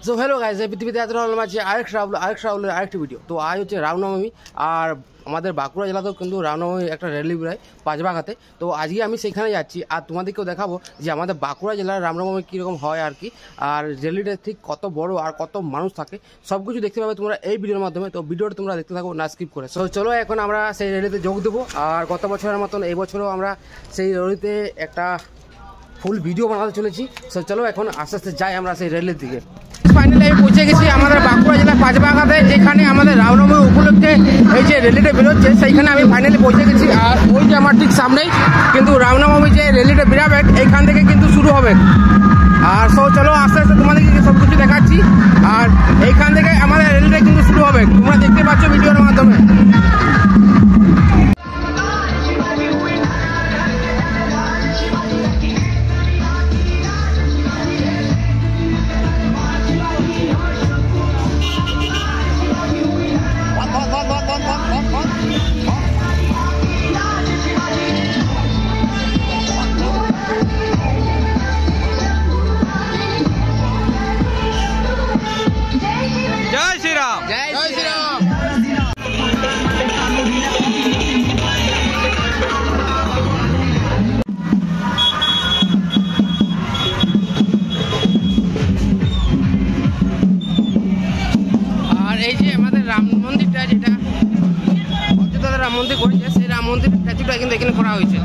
So hello guys, এই পৃথিবীতে এত রাউল আছে আরেকটি ভিডিও। তো আজ হচ্ছে রামনবমী, আর আমাদের বাঁকুড়া জেলাতেও কিন্তু রামনবমী একটা র্যালি বেরোয় পাঁচবাঘাতে। তো আজকে আমি সেখানে যাচ্ছি আর তোমাদেরকেও দেখাবো যে আমাদের বাঁকুড়া জেলার রামনবমী কীরকম হয় আর কি, আর র্যালিটা ঠিক কত বড় আর কত মানুষ থাকে সব কিছু দেখতে পাবে তোমরা এই ভিডিওর মাধ্যমে। তো ভিডিওটা তোমরা দেখতে থাকো না স্কিপ করে। সো চলো এখন আমরা সেই র্যালিতে যোগ দেবো, আর গত বছরের মতন এই বছরও আমরা সেই র্যালিতে একটা ফুল ভিডিও বানাতে চলেছি। সো চলো এখন আস্তে আস্তে যাই আমরা সেই র্যালির দিকে। ফাইনালি আমি পৌঁছে গেছি আমাদের বাঁকুড়া জেলা পাঁচবাঘাতে, যেখানে আমাদের রামনবমী উপলক্ষে এই যে র্যালিটা বেরোচ্ছে সেইখানে আমি ফাইনালি পৌঁছে গেছি। আর ওই যে আমার ঠিক সামনেই কিন্তু রামনবমী যে র্যালিটা বেরাবে এইখান থেকে কিন্তু শুরু হবে। আর সো চলো আস্তে আস্তে তোমাদেরকে সব কিছু দেখাচ্ছি, আর এইখান থেকে আমাদের র্যালিটা কিন্তু শুরু হবে, তোমরা দেখতে পাচ্ছ ভিডিওর মাধ্যমে। जय श्री राम, जय श्री राम। আর এই যে আমাদের রাম মন্দিরটা, যেটা অযোধ্যাতে রাম মন্দির করেছে, সেই রাম মন্দিরের স্ট্যাচুটা কিন্তু এখানে করা হয়েছে।